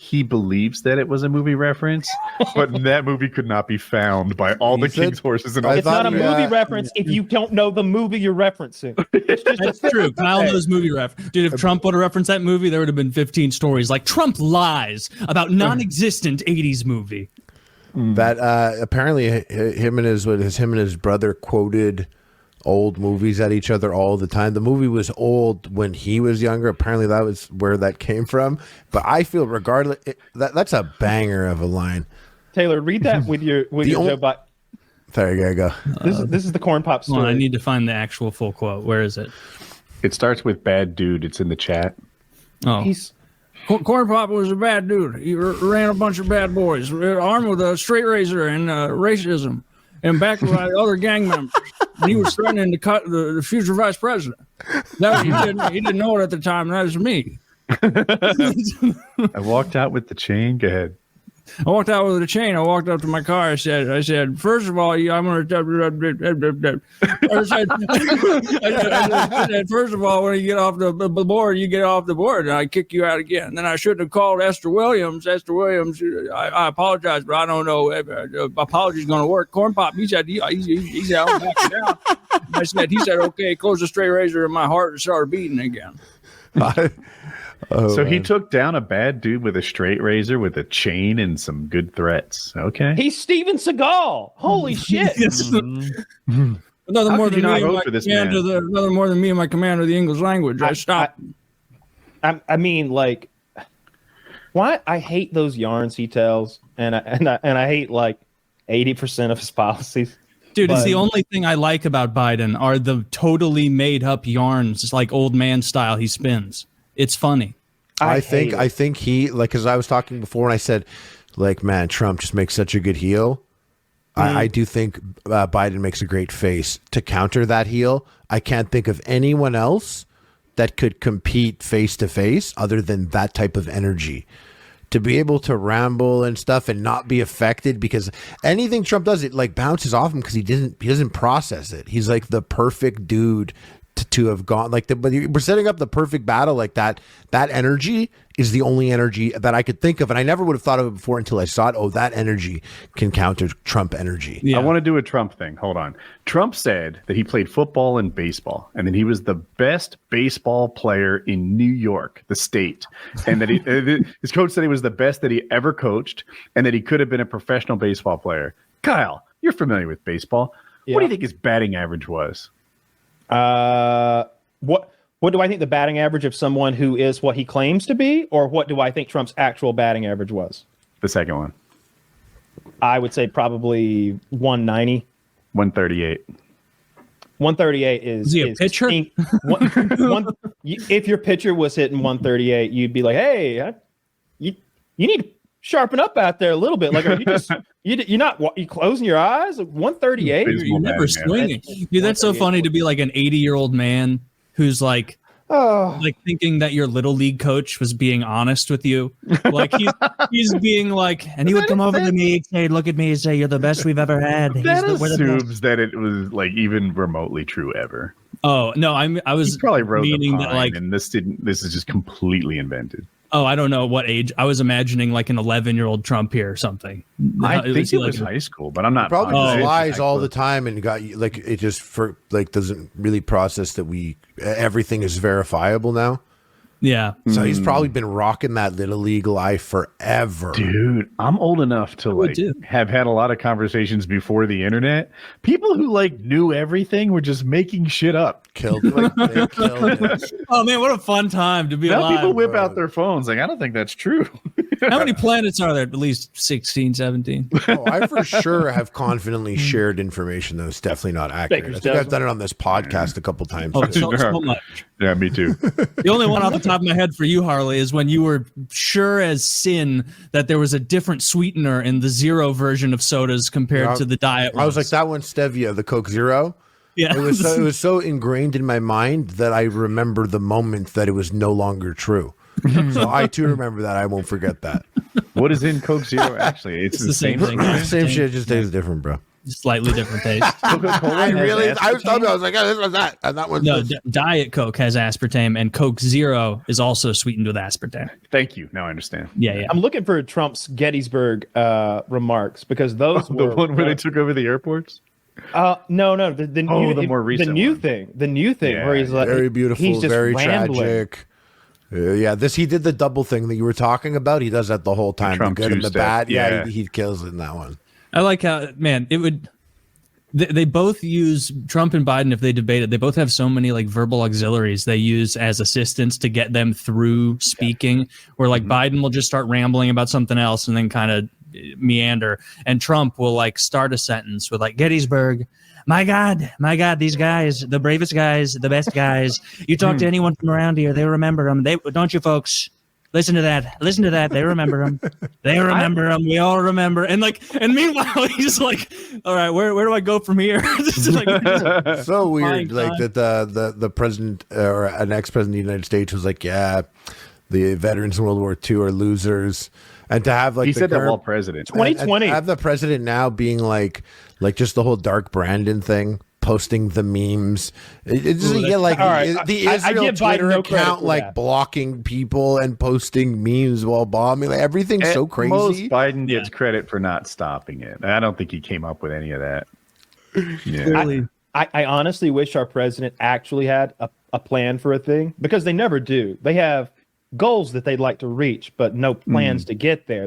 he believes that it was a movie reference, but that movie could not be found by all the king's horses and all. It's not a movie reference if you don't know the movie you're referencing. That's true. Kyle knows movie reference. Dude, if Trump would have referenced that movie, there would have been 15 stories like Trump lies about non-existent 80s movie. That apparently him and his brother quoted old movies at each other all the time. The movie was old when he was younger. Apparently that was where that came from. But I feel regardless, that's a banger of a line. Taylor, read that with your Joe Biden. There you go. This is the corn pop story. I need to find the actual full quote. Where is it? It starts with bad dude. It's in the chat. Oh, Corn Pop was a bad dude. He ran a bunch of bad boys, armed with a straight razor and racism, and backed by other gang members. And he was threatening to cut the future vice president. He didn't know it at the time. That was me. I walked out with the chain. Go ahead. I walked out with a chain. I walked up to my car. I said, first of all, I'm going to. I said, first of all, when you get off the board, you get off the board, and I kick you out again. Then I shouldn't have called Esther Williams. Esther Williams, I apologize, but I don't know if apology is going to work. Corn Pop, he said, he's out back down. He said, okay, close the straight razor in my heart and started beating again. So he took down a bad dude with a straight razor with a chain and some good threats. Okay. He's Steven Seagal. Holy shit. Another more than me and my commander of the English language. I stopped. I mean, like, why? I hate those yarns he tells, and I hate like 80% of his policies. Dude, it's the only thing I like about Biden are the totally made up yarns, just like old man style he spins. It's funny. I think he, like, because I was talking before and I said, like, man, Trump just makes such a good heel. I do think Biden makes a great face to counter that heel. I can't think of anyone else that could compete face to face other than that type of energy. To be able to ramble and stuff and not be affected, because anything Trump does, it like bounces off him because he doesn't process it. He's like the perfect dude to have gone like but we're setting up the perfect battle like that. That energy is the only energy that I could think of, and I never would have thought of it before until I saw it. Oh, that energy can counter Trump energy. Yeah. I want to do a Trump thing. Hold on. Trump said that he played football and baseball, and that he was the best baseball player in New York, the state, and that his coach said he was the best that he ever coached, and that he could have been a professional baseball player. Kyle, you're familiar with baseball. Yeah. What do you think his batting average was? What do I think the batting average of someone who is what he claims to be, or what do I think Trump's actual batting average was? The second one. I would say probably 190. 138. 138 is he a pitcher? If your pitcher was hitting 138, you'd be like, hey, you need to sharpen up out there a little bit. Like, are you just you're not closing your eyes? 138. You're never swinging. Dude, that's so funny to be like an 80-year-old man who's like thinking that your little league coach was being honest with you. Like he's being like, and he would come over to me and say, look at me and say, you're the best we've ever had. That assumes that it was like even remotely true ever. Oh no, I was probably wrote meaning that like, and this is just completely invented. Oh, I don't know what age. I was imagining like an 11-year-old Trump here or something. I think it was high school, but I'm not. Probably lies all the time and got like it just doesn't really process that everything is verifiable now. Yeah. So he's probably been rocking that little league lie forever. Dude, I'm old enough to have had a lot of conversations before the internet. People who knew everything were just making shit up. Killed it. Oh man, what a fun time to be alive. People whip out their phones. Like, I don't think that's true. How many planets are there? At least 16, 17. Oh, I for sure have confidently shared information that was definitely not accurate. I think I've done it on this podcast a couple times. Oh, so much. Yeah, me too. The only one off the top of my head for you, Harley, is when you were sure as sin that there was a different sweetener in the zero version of sodas compared to the diet ones. I was like, that one's stevia, the Coke Zero. Yeah. It was so ingrained in my mind that I remember the moment that it was no longer true. So I too remember that. I won't forget that. What is in Coke Zero? Actually, it's the same thing. Same shit, just tastes different, bro. Slightly different taste. I was like, oh, this was that, and that one. No, Diet Coke has aspartame, and Coke Zero is also sweetened with aspartame. Thank you. Now I understand. Yeah. I'm looking for Trump's Gettysburg remarks because those were the one where they took over the airports. No. The more recent the new one. thing. The new thing where he's like very beautiful, he's just very rambling. tragic. He did the double thing that you were talking about. He does that the whole time. The good and the bad. Yeah, he kills it in that one. I like how, man, it would. They both use Trump and Biden if they debated. They both have so many like verbal auxiliaries they use as assistants to get them through speaking. Where like Biden will just start rambling about something else and then kind of meander, and Trump will like start a sentence with like Gettysburg. My God, these guys, the bravest guys, the best guys. You talk to anyone from around here, they remember them. Don't you, folks? Listen to that. They remember them. They remember them. We all remember. And meanwhile, he's like, all right, where do I go from here? So weird. Like that the president or an ex-president of the United States was like, yeah, the veterans in World War II are losers. And to have he said that while president. 2020. Have the president now being like just the whole Dark Brandon thing, posting the memes. It doesn't get like the Israel Twitter account like blocking people and posting memes while bombing. Like, everything's so crazy. Most Biden gets credit for not stopping it. I don't think he came up with any of that. Yeah. I honestly wish our president actually had a plan for a thing, because they never do. They have goals that they'd like to reach, but no plans to get there.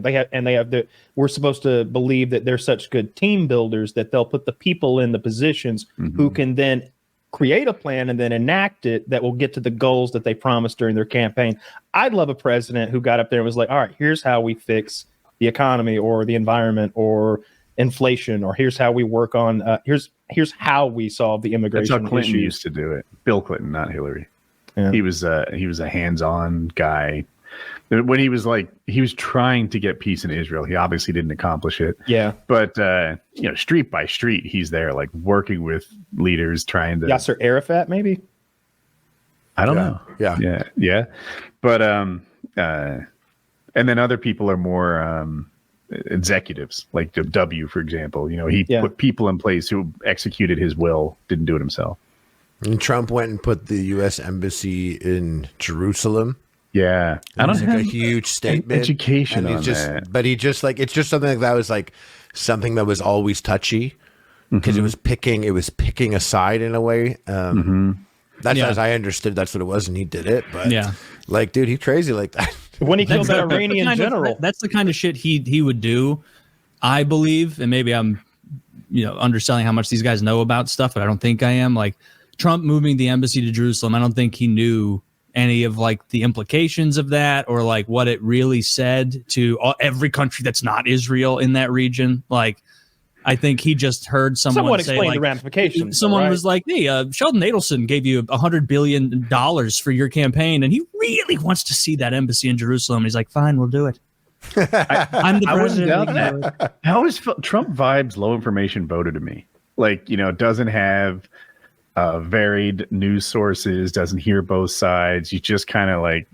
We're supposed to believe that they're such good team builders that they'll put the people in the positions who can then create a plan and then enact it that will get to the goals that they promised during their campaign. I'd love a president who got up there and was like, all right, here's how we fix the economy or the environment or inflation, or here's how we work on here's how we solve the immigration That's how Clinton issues. used to do it. Bill Clinton, not Hillary. Yeah. He was a hands-on guy. When he was trying to get peace in Israel, he obviously didn't accomplish it. Yeah. But street by street, he's there, like working with leaders, trying to. Yasser Arafat, maybe. I don't know. Yeah. But and then other people are more executives, like W, for example. He put people in place who executed his will, didn't do it himself. And Trump went and put the U.S. embassy in Jerusalem. Yeah, I don't have a huge statement. Education on that. But he just it's just something like that was like something that was always touchy because it was picking a side in a way. That's as I understood. That's what it was, and he did it. But dude, he's crazy like that. When he killed that Iranian general, that's the kind of shit he would do. I believe, and maybe I'm underselling how much these guys know about stuff, but I don't think I am. Like, Trump moving the embassy to Jerusalem, I don't think he knew any of like the implications of that or like what it really said to every country that's not Israel in that region. Like, I think he just heard someone say, explain like, the ramifications. Someone was like, "Hey, Sheldon Adelson gave you $100 billion for your campaign, and he really wants to see that embassy in Jerusalem." He's like, "Fine, we'll do it." I'm the president. How is Trump vibes low information voter to me? Like, doesn't have varied news sources, doesn't hear both sides. You just kind of like,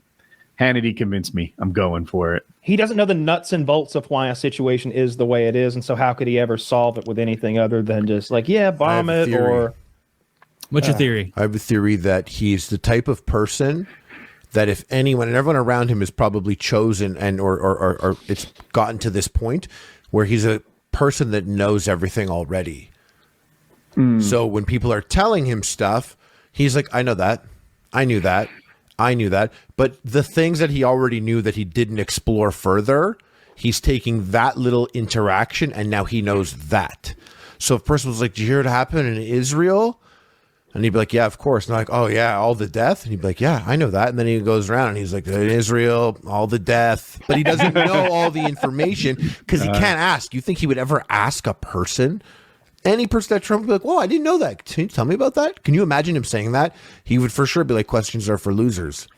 Hannity convinced me. I'm going for it. He doesn't know the nuts and bolts of why a situation is the way it is, and so how could he ever solve it with anything other than just like, bomb it or... What's your theory? I have a theory that he's the type of person that if anyone, and everyone around him is probably chosen and or it's gotten to this point where he's a person that knows everything already. So when people are telling him stuff, he's like, I know that. I knew that. I knew that. But the things that he already knew that he didn't explore further, he's taking that little interaction and now he knows that. So if a person was like, did you hear what happened in Israel? And he'd be like, yeah, of course. And they're like, oh yeah, all the death? And he'd be like, yeah, I know that. And then he goes around and he's like, in Israel, all the death. But he doesn't know all the information because he can't ask. You think he would ever ask a person? Any person that Trump would be like, whoa, I didn't know that. Can you tell me about that? Can you imagine him saying that? He would for sure be like, questions are for losers.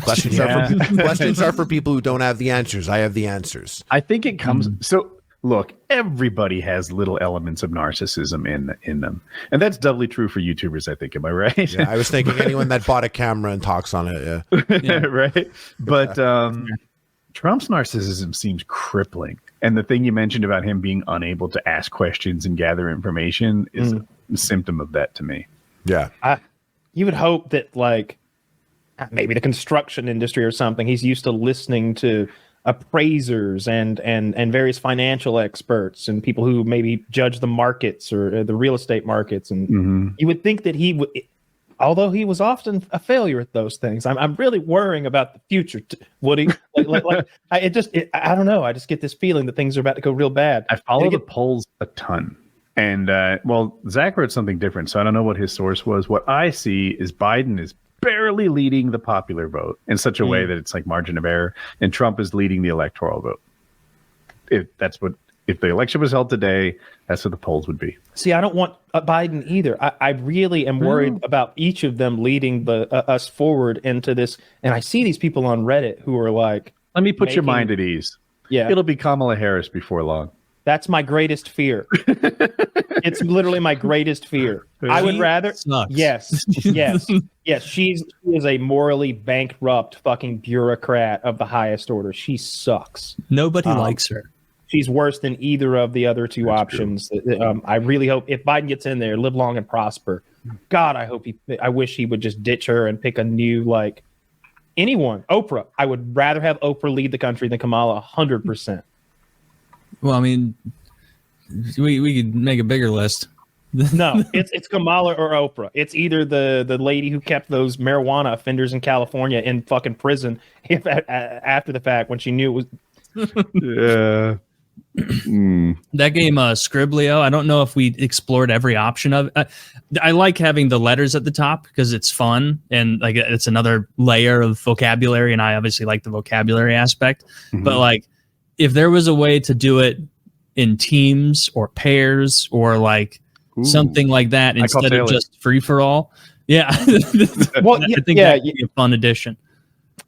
Questions are for people who don't have the answers. I have the answers. I think it comes. So look, everybody has little elements of narcissism in them. And that's doubly true for YouTubers, I think. Am I right? Yeah, I was thinking anyone that bought a camera and talks on it. Yeah. Right. But Trump's narcissism seems crippling. And the thing you mentioned about him being unable to ask questions and gather information is a symptom of that to me. Yeah. You would hope that, like, maybe the construction industry or something, he's used to listening to appraisers and various financial experts and people who maybe judge the markets or the real estate markets. And you would think that he would, although he was often a failure at those things, I'm really worrying about the future. Would he? I don't know. I just get this feeling that things are about to go real bad. I follow the polls a ton. And, Zach wrote something different, so I don't know what his source was. What I see is Biden is barely leading the popular vote in such a way that it's like margin of error, and Trump is leading the electoral vote. If the election was held today, that's what the polls would be. See, I don't want Biden either. I really am worried about each of them leading us forward into this. And I see these people on Reddit who are like, let me put your mind at ease. Yeah, it'll be Kamala Harris before long. That's my greatest fear. It's literally my greatest fear. I would rather. Yes. She is a morally bankrupt fucking bureaucrat of the highest order. She sucks. Nobody likes her. She's worse than either of the other two options. I really hope if Biden gets in there, live long and prosper. God, I wish he would just ditch her and pick a new, like, anyone. Oprah. I would rather have Oprah lead the country than Kamala 100%. Well, I mean, we could make a bigger list. No, it's Kamala or Oprah. It's either the lady who kept those marijuana offenders in California in fucking prison after the fact when she knew it was. Yeah. That game, Scriblio, I don't know if we explored every option of it. I like having the letters at the top because it's fun and like it's another layer of vocabulary, and I obviously like the vocabulary aspect. But like, if there was a way to do it in teams or pairs or like something like that instead of just free for all, I think that would be a fun addition.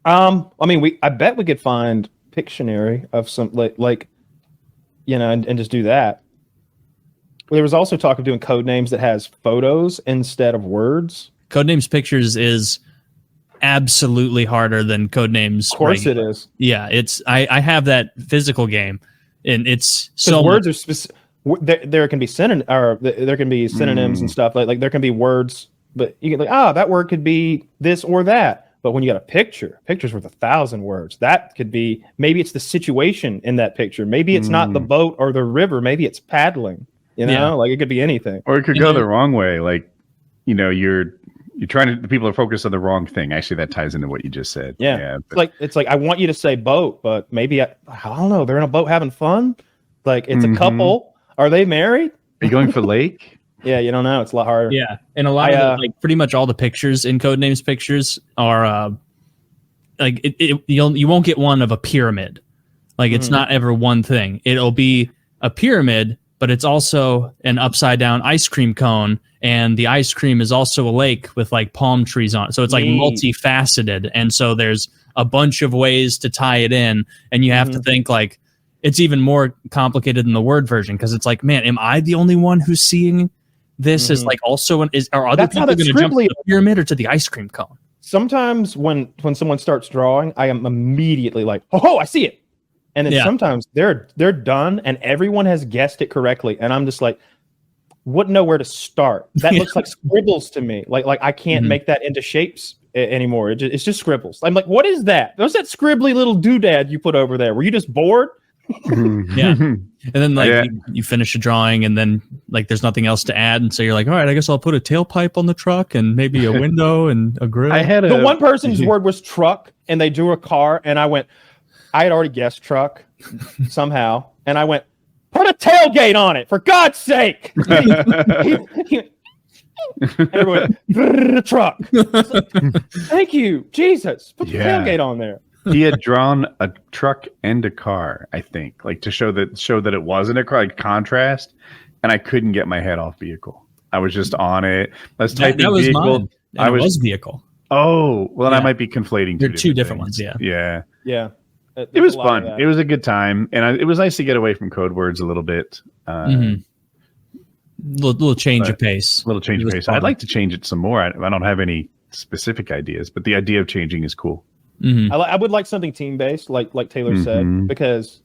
I mean, I bet we could find Pictionary of some like and just do that. There was also talk of doing Codenames that has photos instead of words. Codenames Pictures is absolutely harder than Codenames. Of course it is. Yeah, it's I have that physical game, and it's so words are specific. There can be there can be synonyms and stuff like there can be words, but you can that word could be this or that. But when you got a picture's worth 1,000 words. That could be, maybe it's the situation in that picture. Maybe it's not the boat or the river. Maybe it's paddling. Like it could be anything. Or it could go the wrong way. Like, you're trying to. The people are focused on the wrong thing. Actually, that ties into what you just said. Yeah. It's like I want you to say boat, but maybe I don't know. They're in a boat having fun. Like it's a couple. Are they married? Are you going for lake? Yeah, you don't know. It's a lot harder. Yeah, and a lot of pretty much all the pictures in Codenames pictures are you won't get one of a pyramid. Like it's not ever one thing. It'll be a pyramid, but it's also an upside down ice cream cone, and the ice cream is also a lake with like palm trees on it. So it's like multifaceted, and so there's a bunch of ways to tie it in, and you have to think like it's even more complicated than the Word version because it's like, man, am I the only one who's seeing this as like also are other people going to jump to the pyramid or to the ice cream cone? Sometimes when someone starts drawing, I am immediately like, oh, I see it. And then sometimes they're done and everyone has guessed it correctly. And I'm just like, wouldn't know where to start. That looks like scribbles to me. Like I can't make that into shapes anymore. It's just scribbles. I'm like, what is that? What's that scribbly little doodad you put over there? Were you just bored? Yeah. And then you finish a drawing and then like there's nothing else to add. And so you're like, all right, I guess I'll put a tailpipe on the truck and maybe a window and a grill. The one person's word was truck and they drew a car and I had already guessed truck somehow, and I went, put a tailgate on it, for God's sake. Everyone, truck. Thank you, Jesus. Put the tailgate on there. He had drawn a truck and a car, I think, like to show that it wasn't a car, like contrast, and I couldn't get my head off vehicle. I was just on it. Let's type in vehicle. I was vehicle. Oh, well, I might be conflating. They're two different ones. Yeah. Yeah. Yeah. It was fun. It was a good time, and it was nice to get away from code words a little bit. Little change of pace. Little change of pace. Fun. I'd like to change it some more. I don't have any specific ideas, but the idea of changing is cool. I would like something team based, like Taylor said, because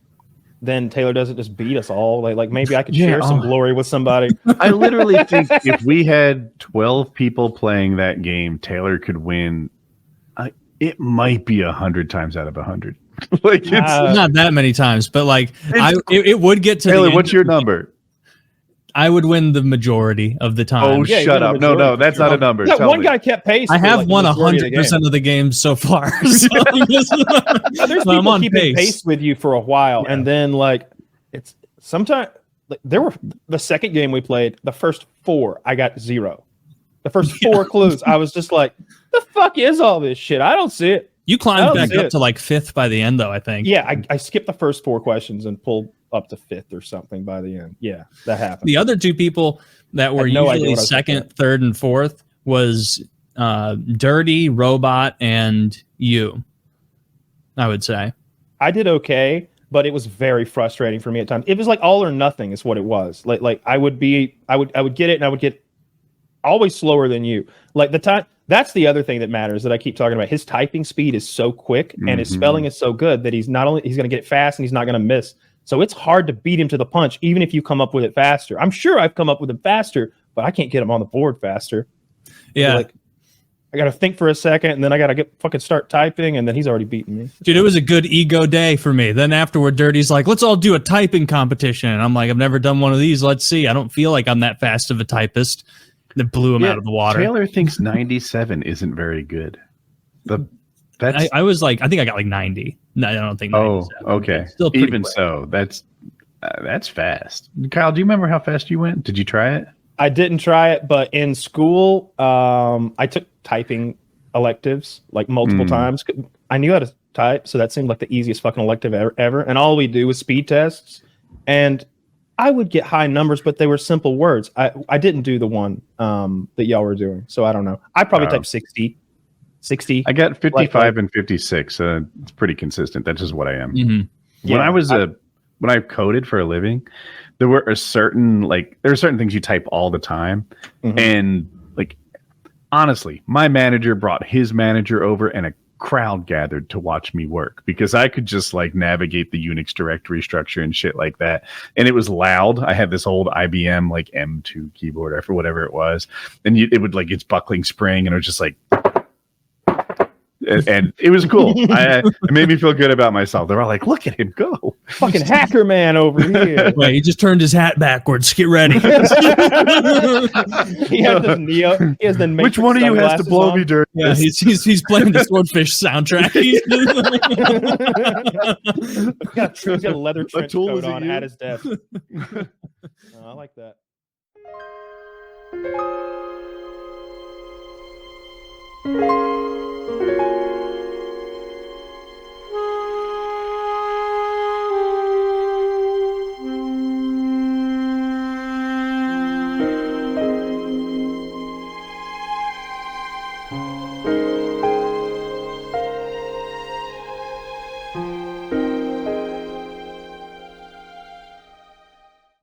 then Taylor doesn't just beat us all. Like maybe I could share some glory with somebody. I literally think if we had 12 people playing that game, Taylor could win. It might be 100 times out of 100. Like it's not that many times, but like it would get to Taylor. What's your number? I would win the majority of the time. Oh, shut up! No, that's not a number. Yeah, one guy kept pace. I have won 100% of the games so far. So there's people keeping pace with you for a while, and then like it's sometimes there were the second game we played. The first 4, I got 0. The first 4 clues, I was just like, "The fuck is all this shit? I don't see it." You climbed back up to like 5th by the end, though, I think. Yeah, I skipped the first 4 questions and pulled up to 5th or something by the end. Yeah, that happened. The other 2 people that were usually 2nd, 3rd, and 4th was Dirty, Robot, and you, I would say. I did okay, but it was very frustrating for me at times. It was like all or nothing is what it was. Like I would get it, and I would get always slower than you. Like the time. That's the other thing that matters that I keep talking about. His typing speed is so quick and his spelling is so good that he's going to get it fast and he's not going to miss. So it's hard to beat him to the punch, even if you come up with it faster. I'm sure I've come up with it faster, but I can't get him on the board faster. Yeah. Like, I got to think for a second and then I got to fucking start typing and then he's already beaten me. Dude, it was a good ego day for me. Then afterward, Dirty's like, let's all do a typing competition. And I'm like, I've never done one of these. Let's see. I don't feel like I'm that fast of a typist. That blew him out of the water. Taylor thinks 97 isn't very good. I was like, I think I got like 90. No, I don't think. 97. Oh, okay. Still even quick. So, that's fast. Kyle, do you remember how fast you went? Did you try it? I didn't try it, but in school, I took typing electives like multiple times. I knew how to type, so that seemed like the easiest fucking elective ever. And all we do was speed tests, and I would get high numbers, but they were simple words. I didn't do the one that y'all were doing, so I don't know. I probably typed 60. I got 55 and 56. It's pretty consistent. That's just what I am. When I was when I coded for a living, there were certain things you type all the time, and like honestly, my manager brought his manager over, and a crowd gathered to watch me work because I could just like navigate the Unix directory structure and shit like that. And it was loud. I had this old IBM like M2 keyboard or whatever it was. And it would like its buckling spring and it was just like, and it was cool. It made me feel good about myself. They're all like, look at him go. Fucking hacker man over here. Wait, he just turned his hat backwards. Get ready. He has this Neo. He has the Which one of you has to blow me dirty? Yeah, he's playing the Swordfish soundtrack. He's got a leather trench coat on at his desk. I like that.